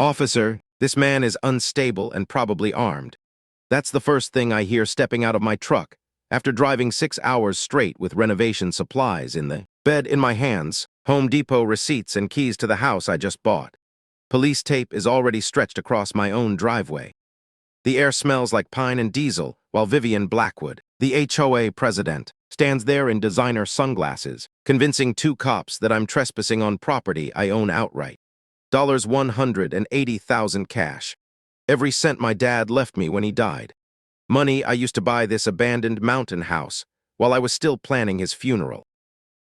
"Officer, this man is unstable and probably armed." That's the first thing I hear stepping out of my truck, after driving 6 hours straight with renovation supplies in the bed in my hands, Home Depot receipts and keys to the house I just bought. Police tape is already stretched across my own driveway. The air smells like pine and diesel, while Vivian Blackwood, the HOA president, stands there in designer sunglasses, convincing two cops that I'm trespassing on property I own outright. $180,000 cash. Every cent my dad left me when he died. Money I used to buy this abandoned mountain house while I was still planning his funeral.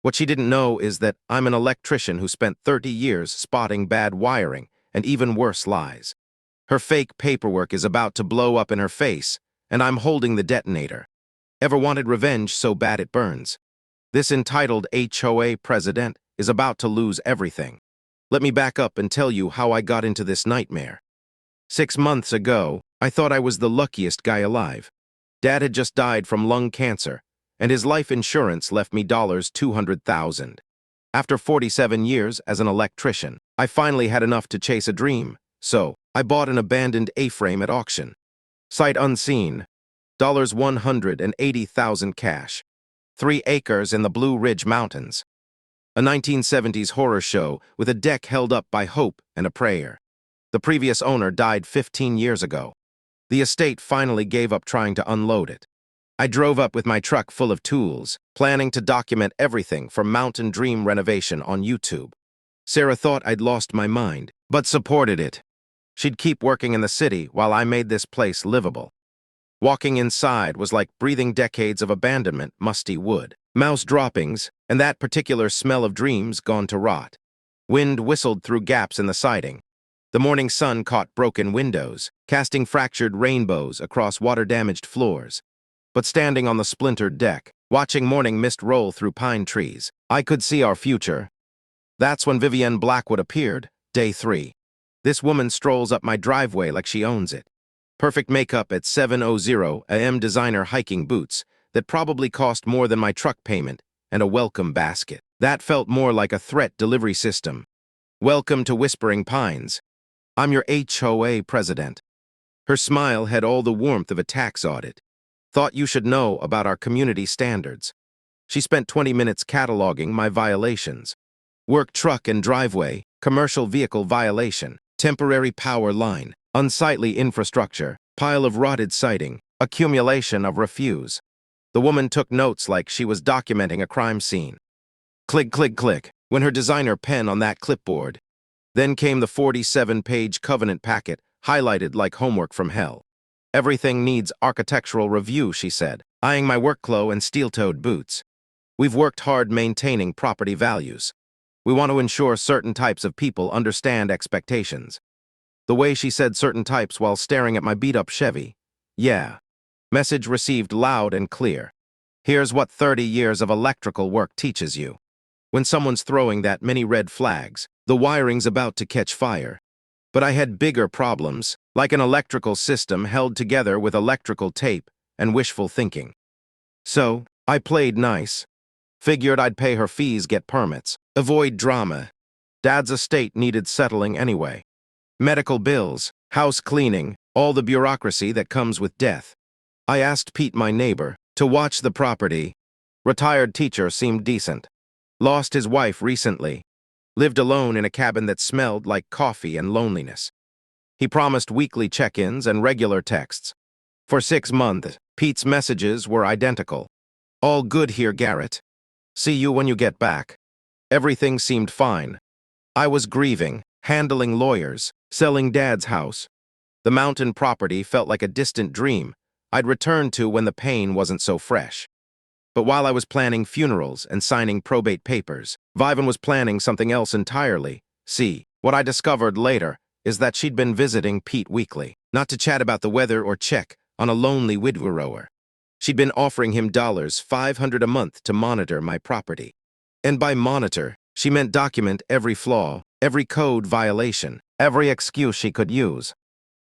What she didn't know is that I'm an electrician who spent 30 years spotting bad wiring and even worse lies. Her fake paperwork is about to blow up in her face, and I'm holding the detonator. Ever wanted revenge so bad it burns? This entitled HOA president is about to lose everything. Let me back up and tell you how I got into this nightmare. 6 months ago, I thought I was the luckiest guy alive. Dad had just died from lung cancer, and his life insurance left me $200,000. After 47 years as an electrician, I finally had enough to chase a dream, so I bought an abandoned A-frame at auction. Sight unseen, $180,000 cash. 3 acres in the Blue Ridge Mountains. A 1970s horror show with a deck held up by hope and a prayer. The previous owner died 15 years ago. The estate finally gave up trying to unload it. I drove up with my truck full of tools, planning to document everything from Mountain Dream renovation on YouTube. Sarah thought I'd lost my mind, but supported it. She'd keep working in the city while I made this place livable. Walking inside was like breathing decades of abandonment, musty wood, mouse droppings, and that particular smell of dreams gone to rot. Wind whistled through gaps in the siding. The morning sun caught broken windows, casting fractured rainbows across water-damaged floors. But standing on the splintered deck, watching morning mist roll through pine trees, I could see our future. That's when Vivienne Blackwood appeared, day 3. This woman strolls up my driveway like she owns it. Perfect makeup at 7:00 a.m. designer hiking boots that probably cost more than my truck payment, and a welcome basket. That felt more like a threat delivery system. "Welcome to Whispering Pines. I'm your HOA president." Her smile had all the warmth of a tax audit. "Thought you should know about our community standards." She spent 20 minutes cataloging my violations. Work truck and driveway, commercial vehicle violation, temporary power line, unsightly infrastructure, pile of rotted siding, accumulation of refuse. The woman took notes like she was documenting a crime scene. Click, click, click, when her designer pen on that clipboard. Then came the 47-page covenant packet, highlighted like homework from hell. "Everything needs architectural review," she said, eyeing my workflow and steel-toed boots. "We've worked hard maintaining property values. We want to ensure certain types of people understand expectations." The way she said certain types while staring at my beat-up Chevy. Yeah. Message received loud and clear. Here's what 30 years of electrical work teaches you. When someone's throwing that many red flags, the wiring's about to catch fire. But I had bigger problems, like an electrical system held together with electrical tape and wishful thinking. So, I played nice. Figured I'd pay her fees, get permits, avoid drama. Dad's estate needed settling anyway. Medical bills, house cleaning, all the bureaucracy that comes with death. I asked Pete, my neighbor, to watch the property. Retired teacher, seemed decent. Lost his wife recently. Lived alone in a cabin that smelled like coffee and loneliness. He promised weekly check-ins and regular texts. For 6 months, Pete's messages were identical. "All good here, Garrett. See you when you get back." Everything seemed fine. I was grieving, handling lawyers, selling Dad's house. The mountain property felt like a distant dream I'd return to when the pain wasn't so fresh. But while I was planning funerals and signing probate papers, Vivian was planning something else entirely. See, what I discovered later is that she'd been visiting Pete weekly, not to chat about the weather or check on a lonely widower. She'd been offering him $500 a month to monitor my property. And by monitor, she meant document every flaw, every code violation, every excuse she could use.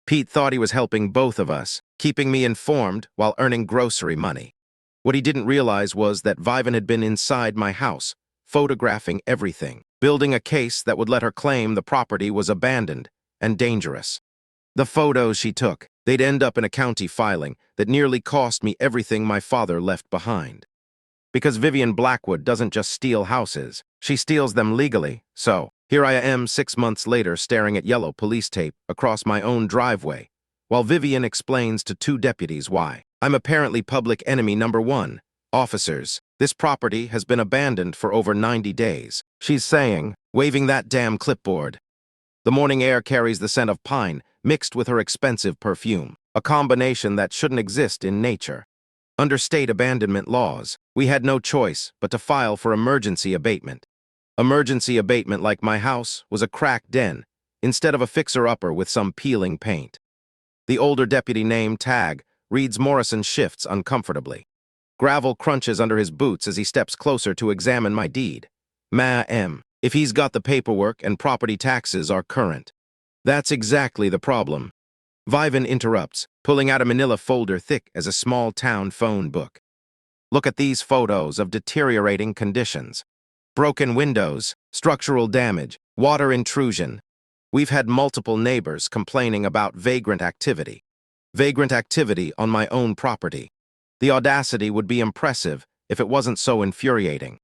Pete thought he was helping both of us, keeping me informed while earning grocery money. What he didn't realize was that Vivian had been inside my house, photographing everything, building a case that would let her claim the property was abandoned and dangerous. The photos she took, they'd end up in a county filing that nearly cost me everything my father left behind. Because Vivian Blackwood doesn't just steal houses, she steals them legally. So, here I am 6 months later staring at yellow police tape across my own driveway, while Vivian explains to two deputies why. I'm apparently public enemy number one. Officers, this property has been abandoned for over 90 days. She's saying, waving that damn clipboard. The morning air carries the scent of pine mixed with her expensive perfume, a combination that shouldn't exist in nature. Under state abandonment laws, we had no choice but to file for emergency abatement. Emergency abatement, like my house, was a cracked den, instead of a fixer-upper with some peeling paint. The older deputy named Tag reads Morrison shifts uncomfortably. Gravel crunches under his boots as he steps closer to examine my deed. Ma'am, if he's got the paperwork and property taxes are current. That's exactly the problem. Vivan interrupts, pulling out a manila folder thick as a small-town phone book. Look at these photos of deteriorating conditions. Broken windows, structural damage, water intrusion. We've had multiple neighbors complaining about vagrant activity. Vagrant activity on my own property. The audacity would be impressive if it wasn't so infuriating.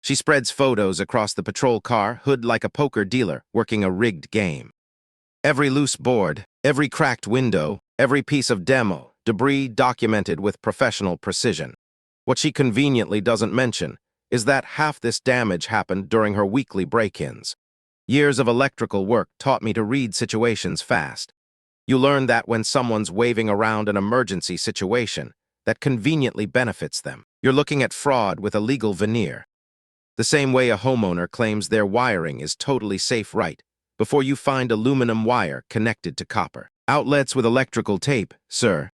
She spreads photos across the patrol car, hood like a poker dealer working a rigged game. Every loose board, every cracked window, every piece of debris documented with professional precision. What she conveniently doesn't mention is that half this damage happened during her weekly break-ins. Years of electrical work taught me to read situations fast. You learn that when someone's waving around an emergency situation that conveniently benefits them, you're looking at fraud with a legal veneer. The same way a homeowner claims their wiring is totally safe right before you find aluminum wire connected to copper. Outlets with electrical tape, sir.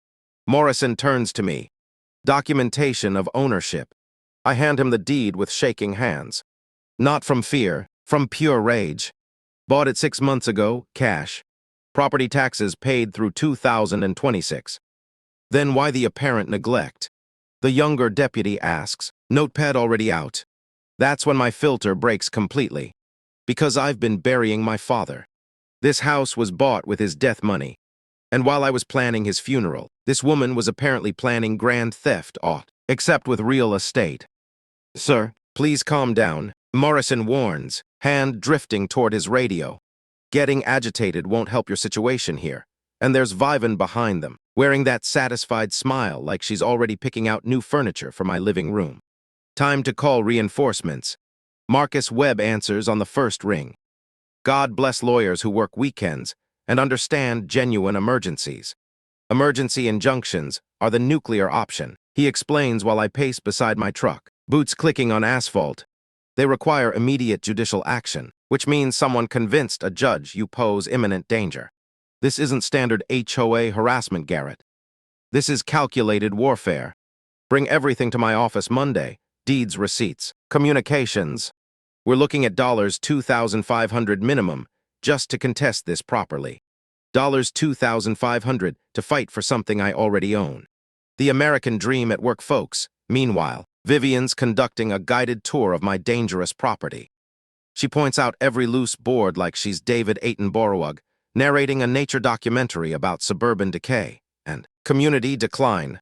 Morrison turns to me. Documentation of ownership. I hand him the deed with shaking hands. Not from fear, from pure rage. Bought it 6 months ago, cash. Property taxes paid through 2026. Then why the apparent neglect? The younger deputy asks, notepad already out. That's when my filter breaks completely. Because I've been burying my father. This house was bought with his death money. And while I was planning his funeral, this woman was apparently planning grand theft except with real estate. Sir, please calm down, Morrison warns, hand drifting toward his radio. Getting agitated won't help your situation here. And there's Vivan behind them, wearing that satisfied smile like she's already picking out new furniture for my living room. Time to call reinforcements. Marcus Webb answers on the first ring. God bless lawyers who work weekends and understand genuine emergencies. Emergency injunctions are the nuclear option, he explains while I pace beside my truck, boots clicking on asphalt. They require immediate judicial action, which means someone convinced a judge you pose imminent danger. This isn't standard HOA harassment, Garrett. This is calculated warfare. Bring everything to my office Monday. Deeds, receipts, communications. We're looking at $2,500 minimum just to contest this properly. $2,500 to fight for something I already own. The American dream at work, folks. Meanwhile, Vivian's conducting a guided tour of my dangerous property. She points out every loose board like she's David Attenborough, narrating a nature documentary about suburban decay and community decline.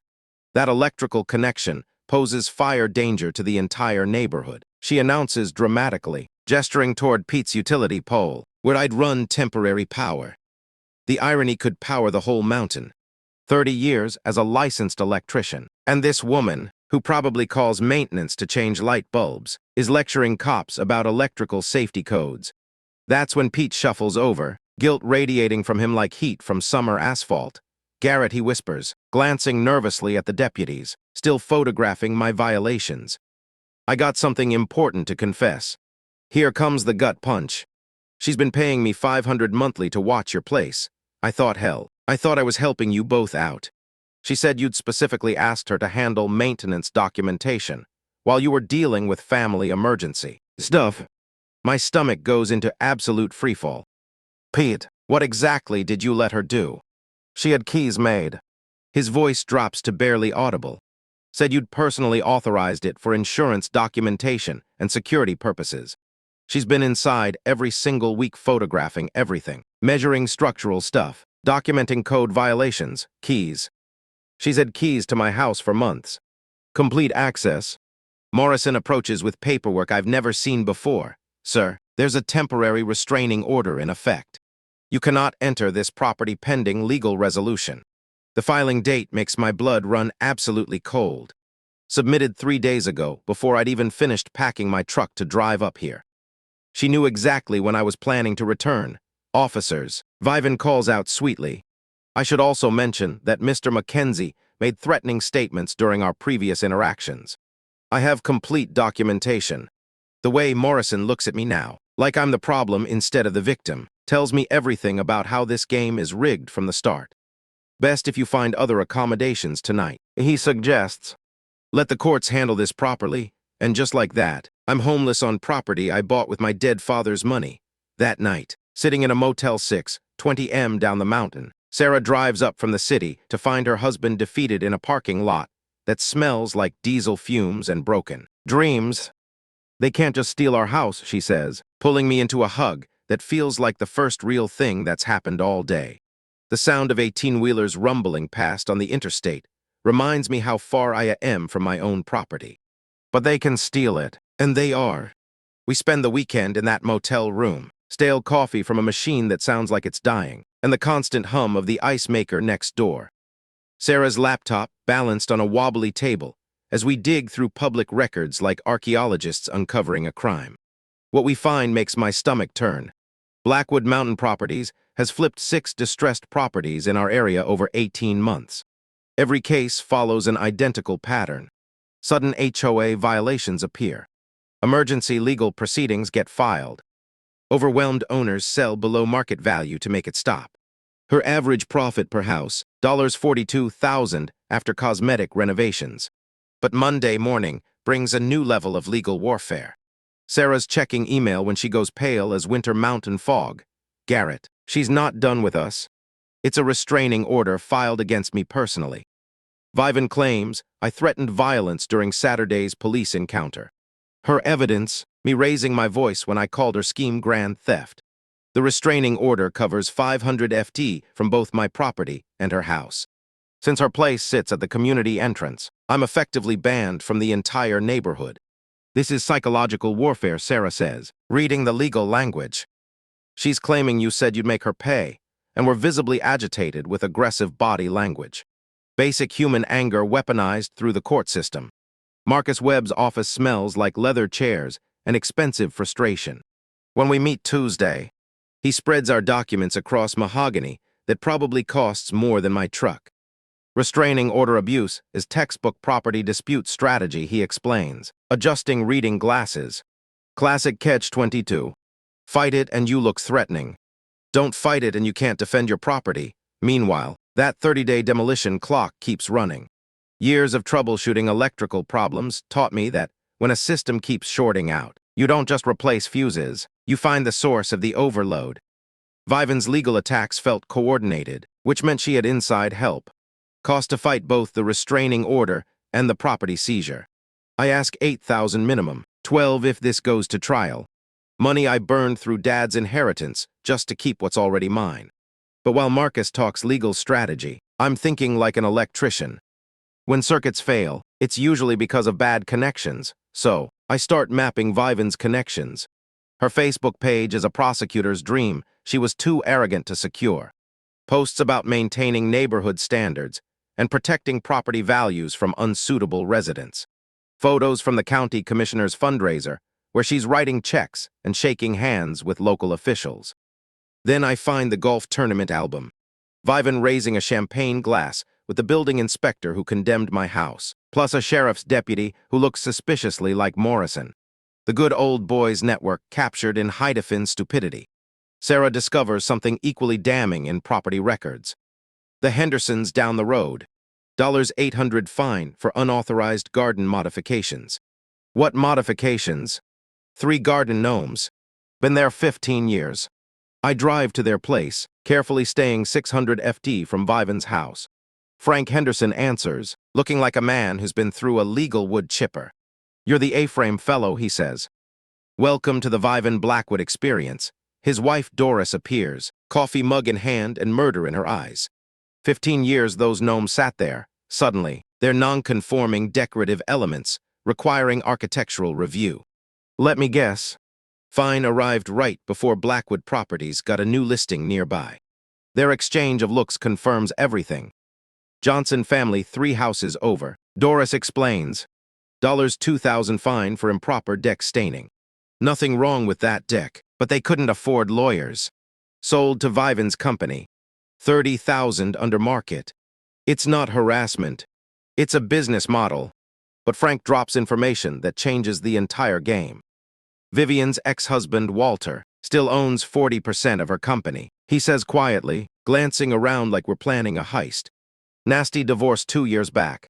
That electrical connection poses fire danger to the entire neighborhood, she announces dramatically, gesturing toward Pete's utility pole, where I'd run temporary power. The irony could power the whole mountain. 30 years as a licensed electrician, and this woman, who probably calls maintenance to change light bulbs, is lecturing cops about electrical safety codes. That's when Pete shuffles over, guilt radiating from him like heat from summer asphalt. Garrett, he whispers, glancing nervously at the deputies, still photographing my violations. I got something important to confess. Here comes the gut punch. She's been paying me $500 monthly to watch your place. I thought I was helping you both out. She said you'd specifically asked her to handle maintenance documentation while you were dealing with family emergency stuff. My stomach goes into absolute freefall. Pete, what exactly did you let her do? She had keys made. His voice drops to barely audible. Said you'd personally authorized it for insurance documentation and security purposes. She's been inside every single week photographing everything, measuring structural stuff, documenting code violations, keys. She's had keys to my house for months. Complete access. Morrison approaches with paperwork I've never seen before. Sir, there's a temporary restraining order in effect. You cannot enter this property pending legal resolution. The filing date makes my blood run absolutely cold. Submitted 3 days ago, before I'd even finished packing my truck to drive up here. She knew exactly when I was planning to return. Officers. Vivan calls out sweetly. I should also mention that Mr. Mackenzie made threatening statements during our previous interactions. I have complete documentation. The way Morrison looks at me now, like I'm the problem instead of the victim, tells me everything about how this game is rigged from the start. Best if you find other accommodations tonight. He suggests. Let the courts handle this properly, and just like that, I'm homeless on property I bought with my dead father's money. That night, sitting in a Motel 6, 20M down the mountain, Sarah drives up from the city to find her husband defeated in a parking lot that smells like diesel fumes and broken dreams. They can't just steal our house, she says, pulling me into a hug that feels like the first real thing that's happened all day. The sound of 18-wheelers rumbling past on the interstate reminds me how far I am from my own property. But they can steal it, and they are. We spend the weekend in that motel room, stale coffee from a machine that sounds like it's dying, and the constant hum of the ice maker next door. Sarah's laptop balanced on a wobbly table as we dig through public records like archaeologists uncovering a crime. What we find makes my stomach turn. Blackwood Mountain Properties has flipped 6 distressed properties in our area over 18 months. Every case follows an identical pattern. Sudden HOA violations appear. Emergency legal proceedings get filed. Overwhelmed owners sell below market value to make it stop. Her average profit per house, $42,000 after cosmetic renovations. But Monday morning brings a new level of legal warfare. Sarah's checking email when she goes pale as winter mountain fog. Garrett, she's not done with us. It's a restraining order filed against me personally. Vivan claims I threatened violence during Saturday's police encounter. Her evidence, me raising my voice when I called her scheme grand theft. The restraining order covers 500 FT from both my property and her house. Since her place sits at the community entrance, I'm effectively banned from the entire neighborhood. This is psychological warfare, Sarah says, reading the legal language. She's claiming you said you'd make her pay, and were visibly agitated with aggressive body language. Basic human anger weaponized through the court system. Marcus Webb's office smells like leather chairs and expensive frustration. When we meet Tuesday, he spreads our documents across mahogany that probably costs more than my truck. Restraining order abuse is textbook property dispute strategy, he explains, adjusting reading glasses. Classic catch-22. Fight it and you look threatening. Don't fight it and you can't defend your property. Meanwhile, that 30-day demolition clock keeps running. Years of troubleshooting electrical problems taught me that when a system keeps shorting out, you don't just replace fuses, you find the source of the overload. Vivan's legal attacks felt coordinated, which meant she had inside help. Cost to fight both the restraining order and the property seizure. I ask $8,000 minimum, $12,000 if this goes to trial. Money I burned through Dad's inheritance just to keep what's already mine. But while Marcus talks legal strategy, I'm thinking like an electrician. When circuits fail, it's usually because of bad connections, so I start mapping Vivan's connections. Her Facebook page is a prosecutor's dream she was too arrogant to secure. Posts about maintaining neighborhood standards and protecting property values from unsuitable residents. Photos from the county commissioner's fundraiser, where she's writing checks and shaking hands with local officials. Then I find the golf tournament album. Vivan raising a champagne glass with the building inspector who condemned my house, plus a sheriff's deputy who looks suspiciously like Morrison. The good old boys network captured in high-defin stupidity. Sarah discovers something equally damning in property records. The Hendersons down the road. $800 fine for unauthorized garden modifications. What modifications? 3 garden gnomes. Been there 15 years. I drive to their place, carefully staying 600 FT from Vivan's house. Frank Henderson answers, looking like a man who's been through a legal wood chipper. You're the A-frame fellow, he says. Welcome to the Vivan Blackwood experience. His wife Doris appears, coffee mug in hand and murder in her eyes. 15 years those gnomes sat there. Suddenly, they're non-conforming decorative elements, requiring architectural review. Let me guess. Fine arrived right before Blackwood Properties got a new listing nearby. Their exchange of looks confirms everything. Johnson family 3 houses over. Doris explains. $2,000 fine for improper deck staining. Nothing wrong with that deck, but they couldn't afford lawyers. Sold to Vivan's company. $30,000 under market. It's not harassment. It's a business model. But Frank drops information that changes the entire game. Vivian's ex-husband, Walter, still owns 40% of her company. He says quietly, glancing around like we're planning a heist. Nasty divorce 2 years back.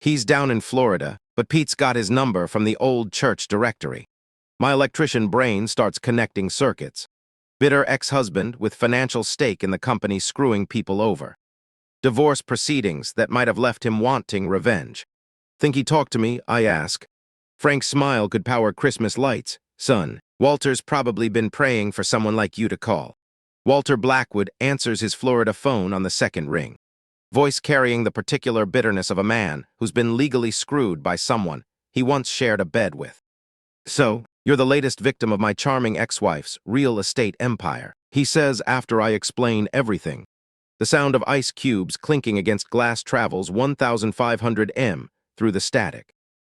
He's down in Florida, but Pete's got his number from the old church directory. My electrician brain starts connecting circuits. Bitter ex-husband with financial stake in the company screwing people over. Divorce proceedings that might have left him wanting revenge. Think he talked to me, I ask. Frank's smile could power Christmas lights. Son, Walter's probably been praying for someone like you to call. Walter Blackwood answers his Florida phone on the second ring. Voice carrying the particular bitterness of a man who's been legally screwed by someone he once shared a bed with. So, you're the latest victim of my charming ex-wife's real estate empire, he says after I explain everything. The sound of ice cubes clinking against glass travels 1,500 m through the static.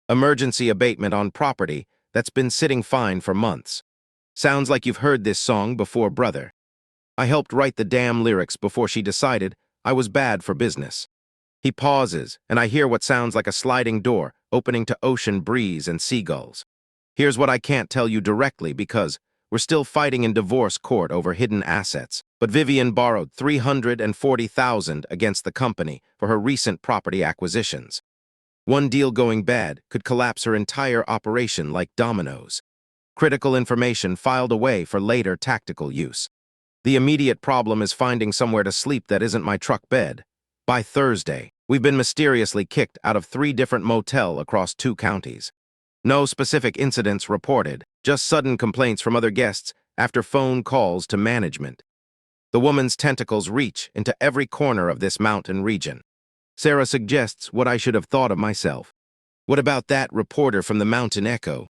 Emergency abatement on property that's been sitting fine for months. Sounds like you've heard this song before, brother. I helped write the damn lyrics before she decided I was bad for business. He pauses, and I hear what sounds like a sliding door opening to ocean breeze and seagulls. Here's what I can't tell you directly because we're still fighting in divorce court over hidden assets, but Vivian borrowed $340,000 against the company for her recent property acquisitions. One deal going bad could collapse her entire operation like dominoes. Critical information filed away for later tactical use. The immediate problem is finding somewhere to sleep that isn't my truck bed. By Thursday, we've been mysteriously kicked out of 3 different motels across 2 counties. No specific incidents reported, just sudden complaints from other guests after phone calls to management. The woman's tentacles reach into every corner of this mountain region. Sarah suggests what I should have thought of myself. What about that reporter from the Mountain Echo?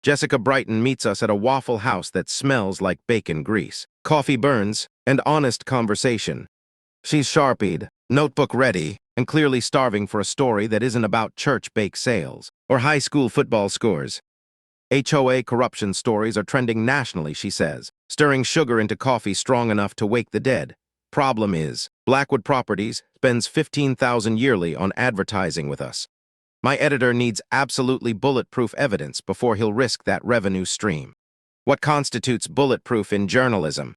Jessica Brighton meets us at a Waffle House that smells like bacon grease, coffee burns, and honest conversation. She's sharpied, notebook ready, and clearly starving for a story that isn't about church bake sales or high school football scores. HOA corruption stories are trending nationally, she says, stirring sugar into coffee strong enough to wake the dead. Problem is, Blackwood Properties spends $15,000 yearly on advertising with us. My editor needs absolutely bulletproof evidence before he'll risk that revenue stream. What constitutes bulletproof in journalism?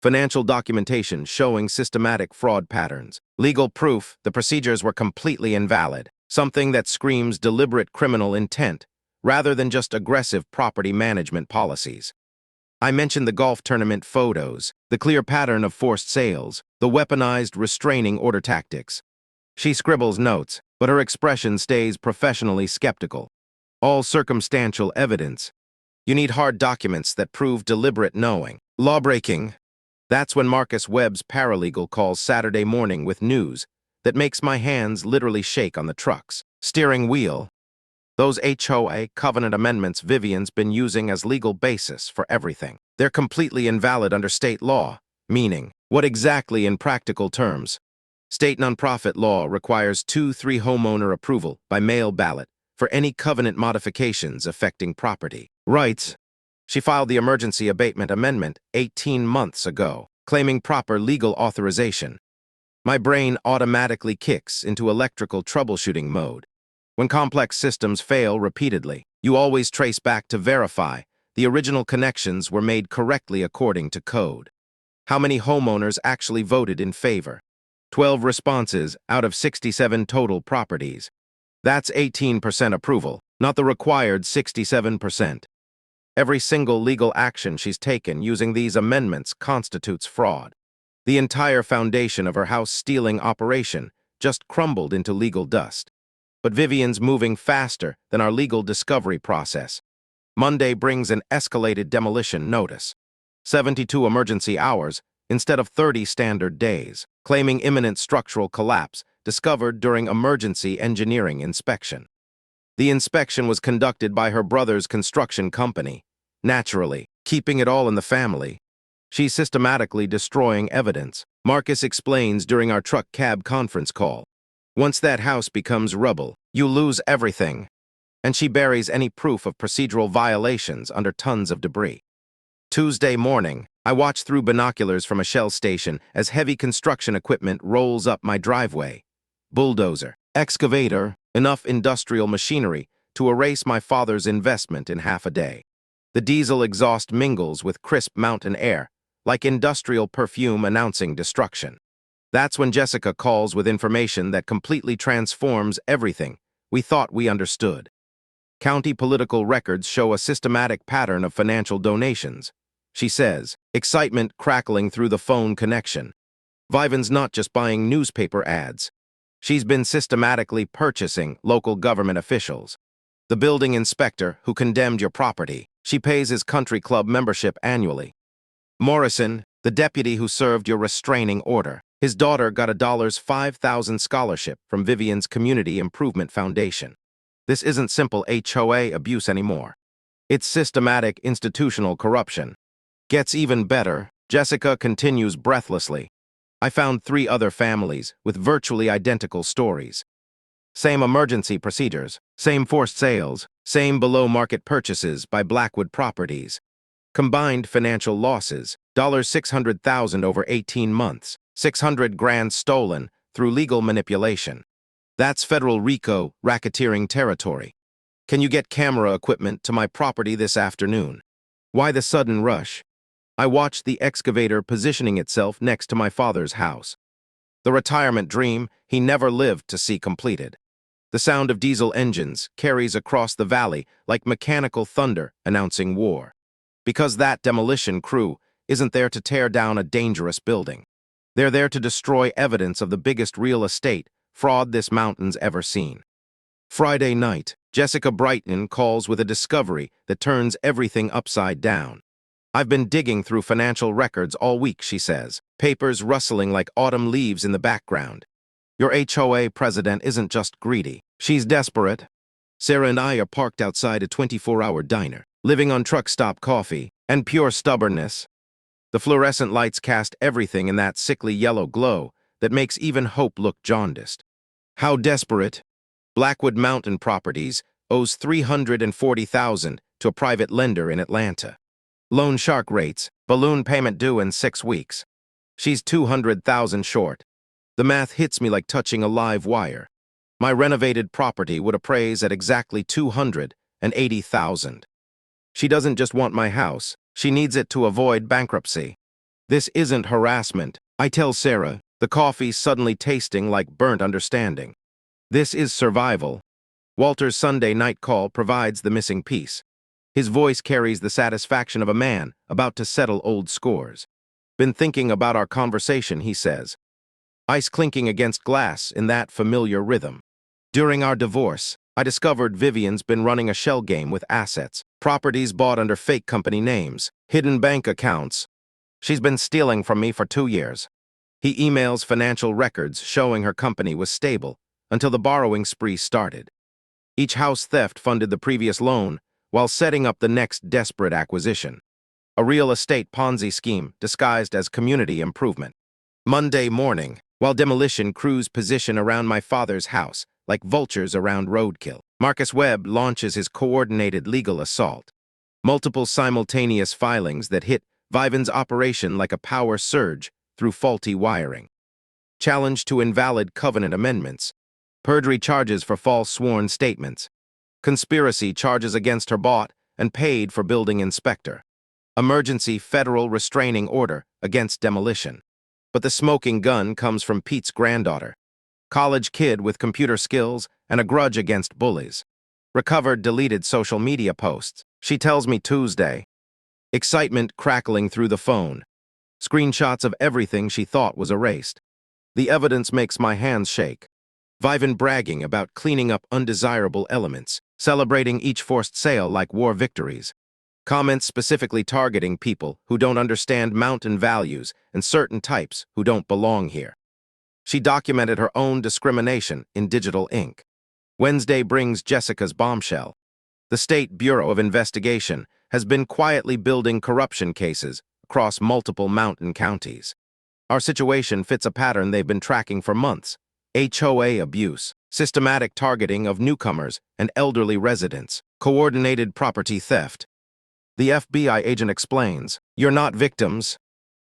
Financial documentation showing systematic fraud patterns. Legal proof the procedures were completely invalid, something that screams deliberate criminal intent, rather than just aggressive property management policies. I mentioned the golf tournament photos, the clear pattern of forced sales, the weaponized restraining order tactics. She scribbles notes, but her expression stays professionally skeptical. All circumstantial evidence. You need hard documents that prove deliberate knowing. Lawbreaking. That's when Marcus Webb's paralegal calls Saturday morning with news that makes my hands literally shake on the truck's steering wheel. Those HOA covenant amendments Vivian's been using as legal basis for everything. They're completely invalid under state law, meaning, what exactly in practical terms? State nonprofit law requires 2-3 homeowner approval by mail ballot for any covenant modifications affecting property rights. She filed the emergency abatement amendment 18 months ago, claiming proper legal authorization. My brain automatically kicks into electrical troubleshooting mode. When complex systems fail repeatedly, you always trace back to verify the original connections were made correctly according to code. How many homeowners actually voted in favor? 12 responses out of 67 total properties. That's 18% approval, not the required 67%. Every single legal action she's taken using these amendments constitutes fraud. The entire foundation of her house-stealing operation just crumbled into legal dust. But Vivian's moving faster than our legal discovery process. Monday brings an escalated demolition notice. 72 emergency hours instead of 30 standard days, claiming imminent structural collapse discovered during emergency engineering inspection. The inspection was conducted by her brother's construction company. Naturally, keeping it all in the family. She's systematically destroying evidence, Marcus explains during our truck cab conference call. Once that house becomes rubble, you lose everything. And she buries any proof of procedural violations under tons of debris. Tuesday morning, I watch through binoculars from a Shell station as heavy construction equipment rolls up my driveway. Bulldozer, excavator, enough industrial machinery to erase my father's investment in half a day. The diesel exhaust mingles with crisp mountain air, like industrial perfume announcing destruction. That's when Jessica calls with information that completely transforms everything we thought we understood. County political records show a systematic pattern of financial donations. She says, excitement crackling through the phone connection. Viven's not just buying newspaper ads. She's been systematically purchasing local government officials. The building inspector who condemned your property, she pays his country club membership annually. Morrison, the deputy who served your restraining order, his daughter got a $5,000 scholarship from Vivian's Community Improvement Foundation. This isn't simple HOA abuse anymore. It's systematic institutional corruption. Gets even better, Jessica continues breathlessly. I found 3 other families with virtually identical stories. Same emergency procedures, same forced sales, same below-market purchases by Blackwood Properties. Combined financial losses, $600,000 over 18 months, $600,000 stolen through legal manipulation. That's federal RICO racketeering territory. Can you get camera equipment to my property this afternoon? Why the sudden rush? I watched the excavator positioning itself next to my father's house. The retirement dream he never lived to see completed. The sound of diesel engines carries across the valley like mechanical thunder announcing war. Because that demolition crew isn't there to tear down a dangerous building. They're there to destroy evidence of the biggest real estate fraud this mountain's ever seen. Friday night, Jessica Brighton calls with a discovery that turns everything upside down. I've been digging through financial records all week, she says, papers rustling like autumn leaves in the background. Your HOA president isn't just greedy. She's desperate. Sarah and I are parked outside a 24-hour diner, living on truck stop coffee and pure stubbornness. The fluorescent lights cast everything in that sickly yellow glow that makes even hope look jaundiced. How desperate? Blackwood Mountain Properties owes $340,000 to a private lender in Atlanta. Loan shark rates, balloon payment due in 6 weeks. She's $200,000 short. The math hits me like touching a live wire. My renovated property would appraise at exactly $280,000. She doesn't just want my house, she needs it to avoid bankruptcy. This isn't harassment, I tell Sarah, the coffee suddenly tasting like burnt understanding. This is survival. Walter's Sunday night call provides the missing piece. His voice carries the satisfaction of a man about to settle old scores. Been thinking about our conversation, he says. Ice clinking against glass in that familiar rhythm. During our divorce, I discovered Vivian's been running a shell game with assets, properties bought under fake company names, hidden bank accounts. She's been stealing from me for 2 years. He emails financial records showing her company was stable until the borrowing spree started. Each house theft funded the previous loan while setting up the next desperate acquisition. A real estate Ponzi scheme disguised as community improvement. Monday morning, while demolition crews position around my father's house like vultures around roadkill, Marcus Webb launches his coordinated legal assault. Multiple simultaneous filings that hit Viven's operation like a power surge through faulty wiring. Challenge to invalid covenant amendments. Perjury charges for false sworn statements. Conspiracy charges against her bought and paid for building inspector. Emergency federal restraining order against demolition. But the smoking gun comes from Pete's granddaughter. College kid with computer skills and a grudge against bullies. Recovered deleted social media posts, she tells me Tuesday. Excitement crackling through the phone. Screenshots of everything she thought was erased. The evidence makes my hands shake. Viven bragging about cleaning up undesirable elements, celebrating each forced sale like war victories. Comments specifically targeting people who don't understand mountain values and certain types who don't belong here. She documented her own discrimination in digital ink. Wednesday brings Jessica's bombshell. The State Bureau of Investigation has been quietly building corruption cases across multiple mountain counties. Our situation fits a pattern they've been tracking for months: HOA abuse, systematic targeting of newcomers and elderly residents, coordinated property theft. The FBI agent explains, "You're not victims.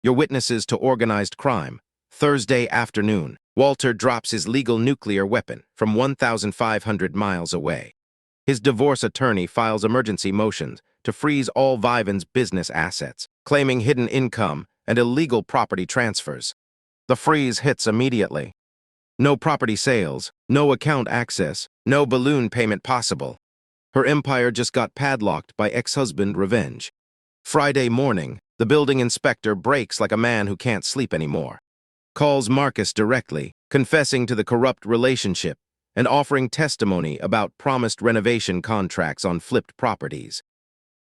You're witnesses to organized crime." Thursday afternoon, Walter drops his legal nuclear weapon from 1,500 miles away. His divorce attorney files emergency motions to freeze all Viven's business assets, claiming hidden income and illegal property transfers. The freeze hits immediately. No property sales, no account access, no balloon payment possible. Her empire just got padlocked by ex-husband revenge. Friday morning, the building inspector breaks like a man who can't sleep anymore. Calls Marcus directly, confessing to the corrupt relationship and offering testimony about promised renovation contracts on flipped properties.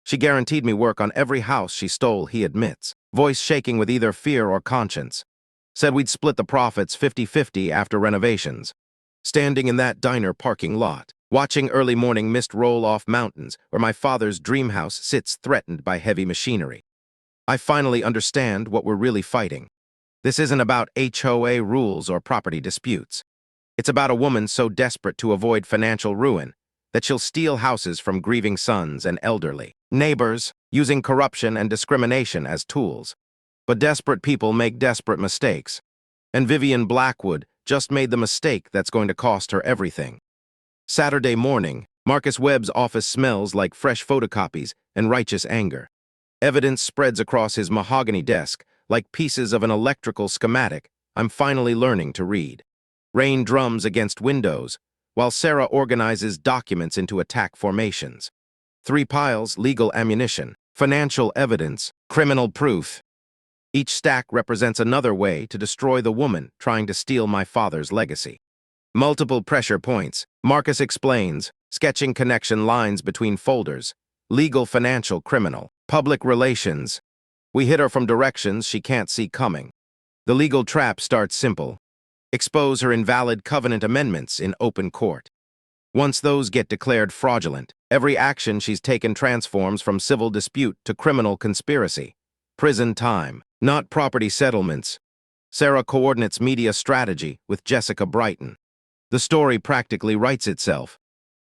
"She guaranteed me work on every house she stole," he admits, voice shaking with either fear or conscience. "Said we'd split the profits 50-50 after renovations." Standing in that diner parking lot, watching early morning mist roll off mountains where my father's dream house sits threatened by heavy machinery, I finally understand what we're really fighting. This isn't about HOA rules or property disputes. It's about a woman so desperate to avoid financial ruin that she'll steal houses from grieving sons and elderly neighbors, using corruption and discrimination as tools. But desperate people make desperate mistakes, and Vivian Blackwood just made the mistake that's going to cost her everything. Saturday morning, Marcus Webb's office smells like fresh photocopies and righteous anger. Evidence spreads across his mahogany desk like pieces of an electrical schematic I'm finally learning to read. Rain drums against windows, while Sarah organizes documents into attack formations. 3 piles: legal ammunition, financial evidence, criminal proof. Each stack represents another way to destroy the woman trying to steal my father's legacy. Multiple pressure points, Marcus explains, sketching connection lines between folders: legal, financial, criminal, public relations. We hit her from directions she can't see coming. The legal trap starts simple: expose her invalid covenant amendments in open court. Once those get declared fraudulent, every action she's taken transforms from civil dispute to criminal conspiracy. Prison time, not property settlements. Sarah coordinates media strategy with Jessica Brighton. The story practically writes itself.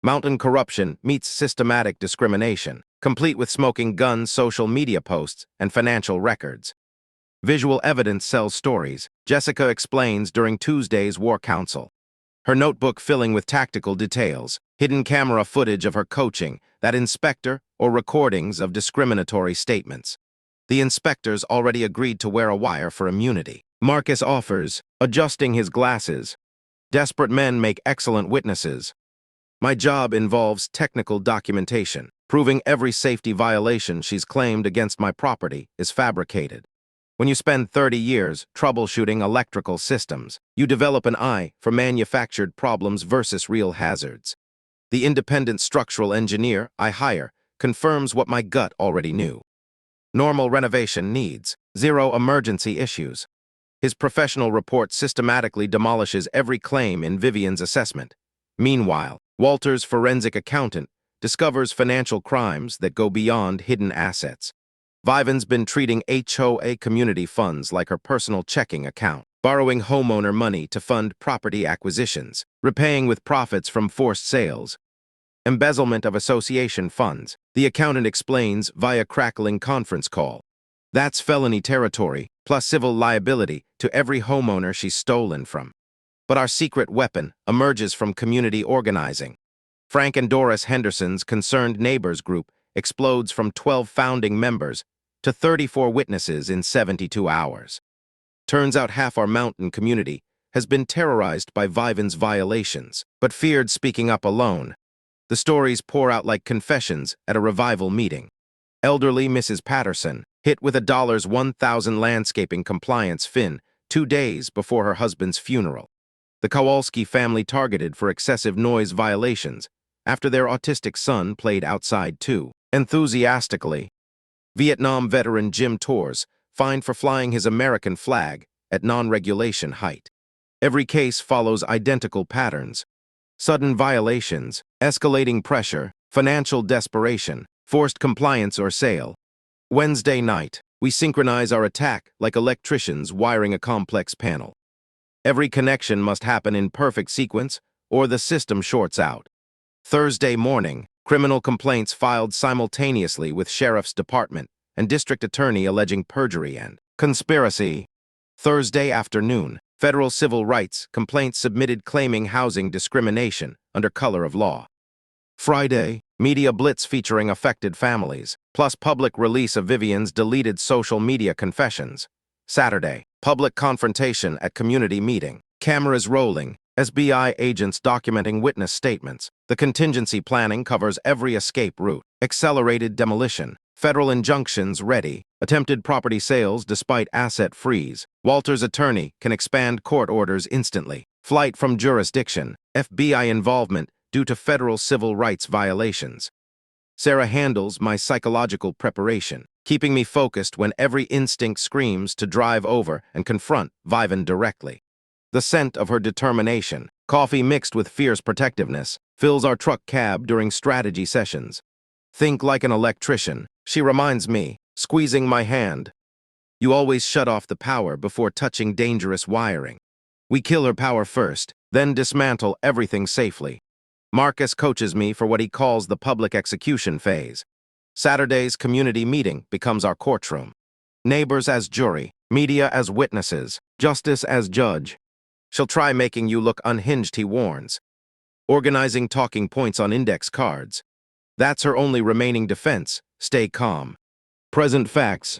Mountain corruption meets systematic discrimination, complete with smoking guns, social media posts, and financial records. Visual evidence sells stories, Jessica explains during Tuesday's War Council. Her notebook filling with tactical details, hidden camera footage of her coaching, that inspector, or recordings of discriminatory statements. The inspectors already agreed to wear a wire for immunity. Marcus offers, adjusting his glasses. Desperate men make excellent witnesses. My job involves technical documentation, proving every safety violation she's claimed against my property is fabricated. When you spend 30 years troubleshooting electrical systems, you develop an eye for manufactured problems versus real hazards. The independent structural engineer I hire confirms what my gut already knew. Normal renovation needs, 0 emergency issues. His professional report systematically demolishes every claim in Vivian's assessment. Meanwhile, Walter's forensic accountant discovers financial crimes that go beyond hidden assets. Viven's been treating HOA community funds like her personal checking account, borrowing homeowner money to fund property acquisitions, repaying with profits from forced sales. Embezzlement of association funds, the accountant explains via crackling conference call. That's felony territory, plus civil liability to every homeowner she's stolen from. But our secret weapon emerges from community organizing. Frank and Doris Henderson's Concerned Neighbors group explodes from 12 founding members to 34 witnesses in 72 hours. Turns out half our mountain community has been terrorized by Viven's violations, but feared speaking up alone. The stories pour out like confessions at a revival meeting. Elderly Mrs. Patterson, hit with a $1,000 landscaping compliance fin 2 days before her husband's funeral. The Kowalski family targeted for excessive noise violations, after their autistic son played outside too enthusiastically. Vietnam veteran Jim Torres fined for flying his American flag at non-regulation height. Every case follows identical patterns: sudden violations, escalating pressure, financial desperation, forced compliance or sale. Wednesday night, we synchronize our attack like electricians wiring a complex panel. Every connection must happen in perfect sequence or the system shorts out. Thursday morning, criminal complaints filed simultaneously with Sheriff's Department and District Attorney alleging perjury and conspiracy. Thursday afternoon, federal civil rights complaints submitted claiming housing discrimination under color of law. Friday, media blitz featuring affected families, plus public release of Vivian's deleted social media confessions. Saturday, public confrontation at community meeting, cameras rolling, SBI agents documenting witness statements. The contingency planning covers every escape route. Accelerated demolition, federal injunctions ready, attempted property sales despite asset freeze. Walter's attorney can expand court orders instantly. Flight from jurisdiction, FBI involvement due to federal civil rights violations. Sarah handles my psychological preparation, keeping me focused when every instinct screams to drive over and confront Vivan directly. The scent of her determination, coffee mixed with fierce protectiveness, fills our truck cab during strategy sessions. Think like an electrician, she reminds me, squeezing my hand. You always shut off the power before touching dangerous wiring. We kill her power first, then dismantle everything safely. Marcus coaches me for what he calls the public execution phase. Saturday's community meeting becomes our courtroom. Neighbors as jury, media as witnesses, justice as judge. She'll try making you look unhinged, he warns. Organizing talking points on index cards. That's her only remaining defense: stay calm. Present facts.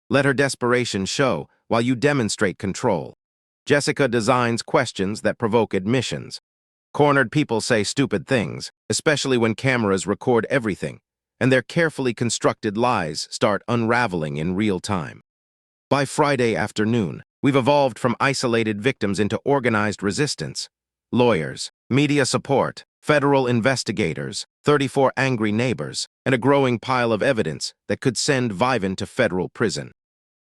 Let her desperation show while you demonstrate control. Jessica designs questions that provoke admissions. Cornered people say stupid things, especially when cameras record everything, and their carefully constructed lies start unraveling in real time. By Friday afternoon, we've evolved from isolated victims into organized resistance. Lawyers, media support, federal investigators, 34 angry neighbors, and a growing pile of evidence that could send Vivan to federal prison.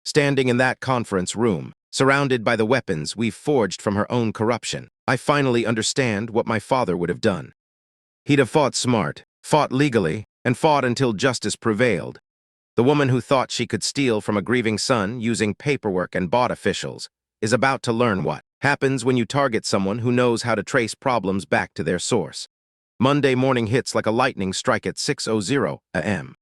Standing in that conference room, surrounded by the weapons we've forged from her own corruption, I finally understand what my father would have done. He'd have fought smart, fought legally, and fought until justice prevailed. The woman who thought she could steal from a grieving son using paperwork and bought officials is about to learn what happens when you target someone who knows how to trace problems back to their source. Monday morning hits like a lightning strike at 6:00 a.m.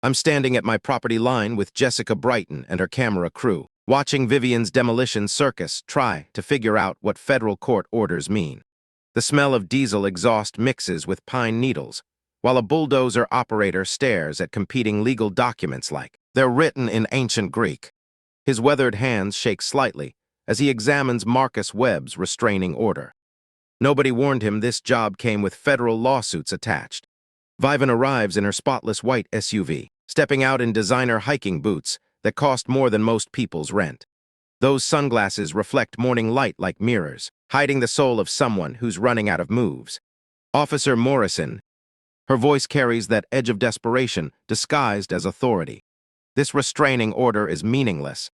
I'm standing at my property line with Jessica Brighton and her camera crew, watching Vivian's demolition circus try to figure out what federal court orders mean. The smell of diesel exhaust mixes with pine needles, while a bulldozer operator stares at competing legal documents like they're written in ancient Greek. His weathered hands shake slightly as he examines Marcus Webb's restraining order. Nobody warned him this job came with federal lawsuits attached. Vivan arrives in her spotless white SUV, stepping out in designer hiking boots that cost more than most people's rent. Those sunglasses reflect morning light like mirrors, hiding the soul of someone who's running out of moves. Officer Morrison. Her voice carries that edge of desperation disguised as authority. This restraining order is meaningless.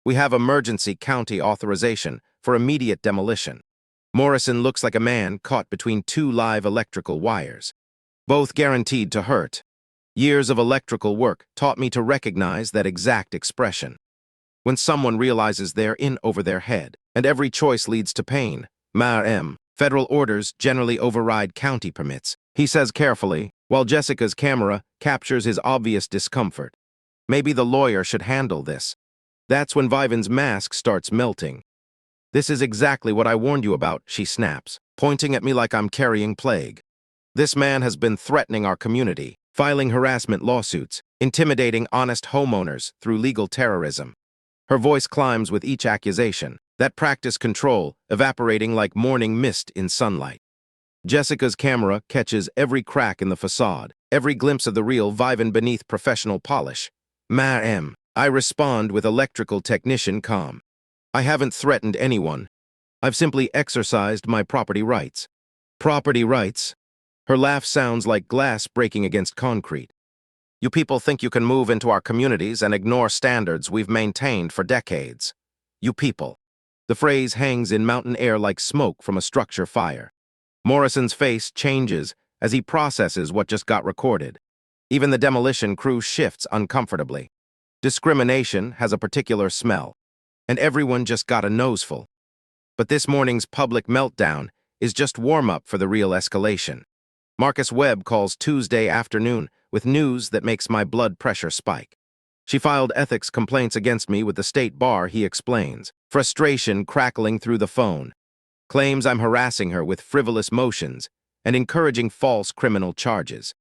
We have emergency county authorization for immediate demolition. Morrison looks like a man caught between two live electrical wires, both guaranteed to hurt. Years of electrical work taught me to recognize that exact expression. When someone realizes they're in over their head, and every choice leads to pain, federal orders generally override county permits, he says carefully, while Jessica's camera captures his obvious discomfort. Maybe the lawyer should handle this. That's when Vivan's mask starts melting. This is exactly what I warned you about, she snaps, pointing at me like I'm carrying plague. This man has been threatening our community, filing harassment lawsuits, intimidating honest homeowners through legal terrorism. Her voice climbs with each accusation, that practice control evaporating like morning mist in sunlight. Jessica's camera catches every crack in the facade, every glimpse of the real Vivan beneath professional polish. I respond with electrical technician calm. I haven't threatened anyone. I've simply exercised my property rights. Property rights? Her laugh sounds like glass breaking against concrete. You people think you can move into our communities and ignore standards we've maintained for decades. You people. The phrase hangs in mountain air like smoke from a structure fire. Morrison's face changes as he processes what just got recorded. Even the demolition crew shifts uncomfortably. Discrimination has a particular smell, and everyone just got a noseful. But this morning's public meltdown is just warm-up for the real escalation. Marcus Webb calls Tuesday afternoon with news that makes my blood pressure spike. She filed ethics complaints against me with the state bar, he explains, frustration crackling through the phone. Claims I'm harassing her with frivolous motions and encouraging false criminal charges.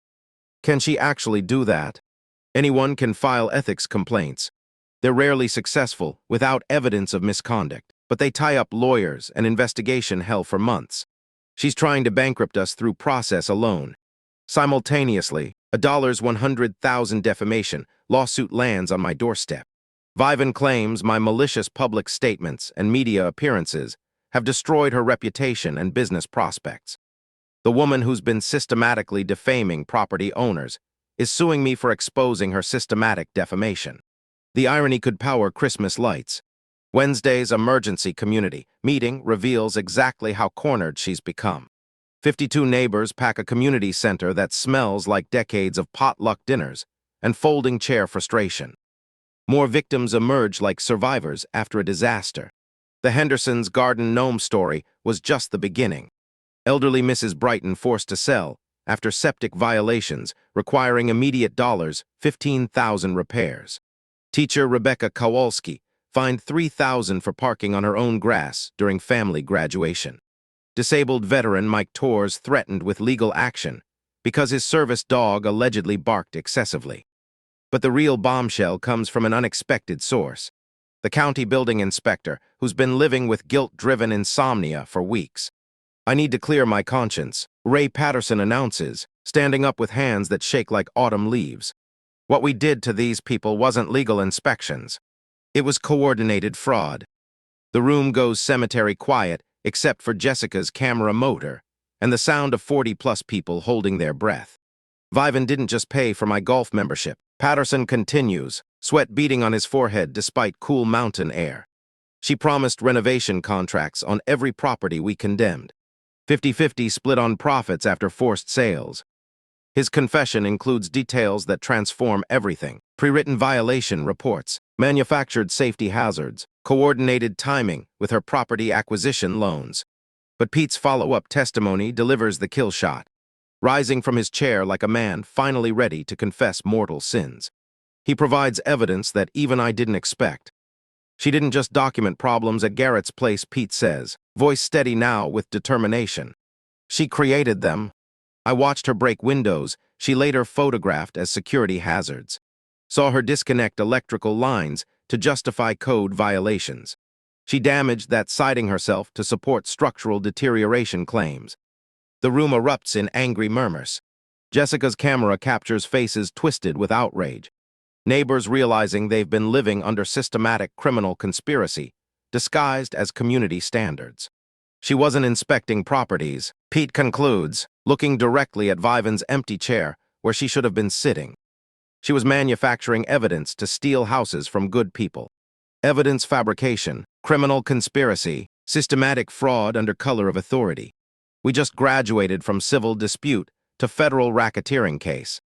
Can she actually do that? Anyone can file ethics complaints. They're rarely successful without evidence of misconduct, but they tie up lawyers and investigation hell for months. She's trying to bankrupt us through process alone. Simultaneously, a $100,000 defamation lawsuit lands on my doorstep. Vivan claims my malicious public statements and media appearances have destroyed her reputation and business prospects. The woman who's been systematically defaming property owners is suing me for exposing her systematic defamation. The irony could power Christmas lights. Wednesday's emergency community meeting reveals exactly how cornered she's become. 52 neighbors pack a community center that smells like decades of potluck dinners and folding chair frustration. More victims emerge like survivors after a disaster. The Henderson's garden gnome story was just the beginning. Elderly Mrs. Brighton forced to sell after septic violations requiring immediate $15,000 repairs. Teacher Rebecca Kowalski fined $3,000 for parking on her own grass during family graduation. Disabled veteran Mike Torres threatened with legal action because his service dog allegedly barked excessively. But the real bombshell comes from an unexpected source. The county building inspector, who's been living with guilt-driven insomnia for weeks. I need to clear my conscience, Ray Patterson announces, standing up with hands that shake like autumn leaves. What we did to these people wasn't legal inspections. It was coordinated fraud. The room goes cemetery quiet except for Jessica's camera motor and the sound of 40-plus people holding their breath. Vivan didn't just pay for my golf membership. Patterson continues, sweat beading on his forehead despite cool mountain air. She promised renovation contracts on every property we condemned. 50-50 split on profits after forced sales. His confession includes details that transform everything: pre-written violation reports, manufactured safety hazards, coordinated timing with her property acquisition loans. But Pete's follow-up testimony delivers the kill shot, rising from his chair like a man finally ready to confess mortal sins. He provides evidence that even I didn't expect. She didn't just document problems at Garrett's place, Pete says, voice steady now with determination. She created them. I watched her break windows she later photographed as security hazards. Saw her disconnect electrical lines to justify code violations. She damaged that siding herself to support structural deterioration claims. The room erupts in angry murmurs. Jessica's camera captures faces twisted with outrage. Neighbors realizing they've been living under systematic criminal conspiracy, disguised as community standards. She wasn't inspecting properties, Pete concludes, looking directly at Vivan's empty chair where she should have been sitting. She was manufacturing evidence to steal houses from good people. Evidence fabrication, criminal conspiracy, systematic fraud under color of authority. We just graduated from civil dispute to federal racketeering case.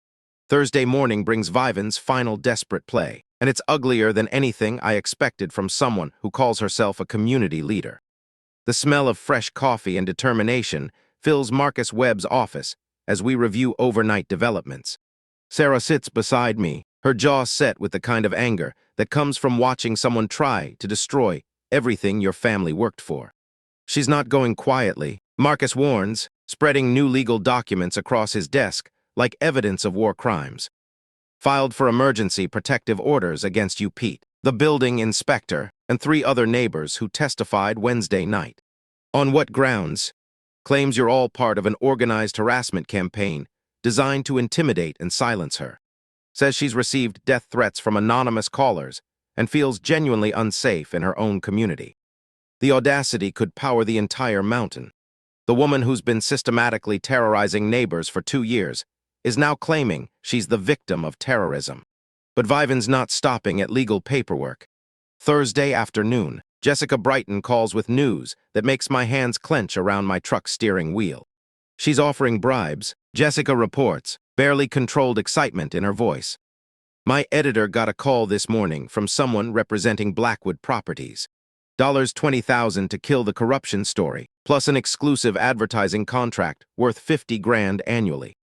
Thursday morning brings Vivan's final desperate play, and it's uglier than anything I expected from someone who calls herself a community leader. The smell of fresh coffee and determination fills Marcus Webb's office as we review overnight developments. Sarah sits beside me, her jaw set with the kind of anger that comes from watching someone try to destroy everything your family worked for. She's not going quietly, Marcus warns, spreading new legal documents across his desk like evidence of war crimes. Filed for emergency protective orders against you, Pete, the building inspector, and 3 other neighbors who testified Wednesday night. On what grounds? Claims you're all part of an organized harassment campaign designed to intimidate and silence her. Says she's received death threats from anonymous callers and feels genuinely unsafe in her own community. The audacity could power the entire mountain. The woman who's been systematically terrorizing neighbors for 2 years is now claiming she's the victim of terrorism. But Viven's not stopping at legal paperwork. Thursday afternoon, Jessica Brighton calls with news that makes my hands clench around my truck's steering wheel. She's offering bribes, Jessica reports, barely controlled excitement in her voice. My editor got a call this morning from someone representing Blackwood Properties. $20,000 to kill the corruption story, plus an exclusive advertising contract worth $50,000 annually.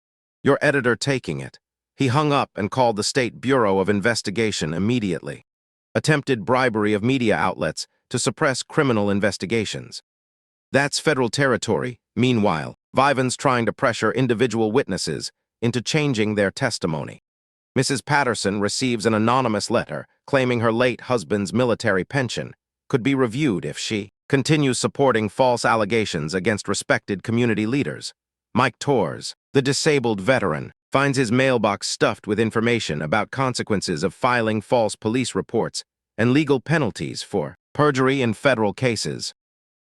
Your editor taking it. He hung up and called the State Bureau of Investigation immediately. Attempted bribery of media outlets to suppress criminal investigations. That's federal territory. Meanwhile, Viven's trying to pressure individual witnesses into changing their testimony. Mrs. Patterson receives an anonymous letter claiming her late husband's military pension could be reviewed if she continues supporting false allegations against respected community leaders. Mike Torres, the disabled veteran, finds his mailbox stuffed with information about consequences of filing false police reports and legal penalties for perjury in federal cases.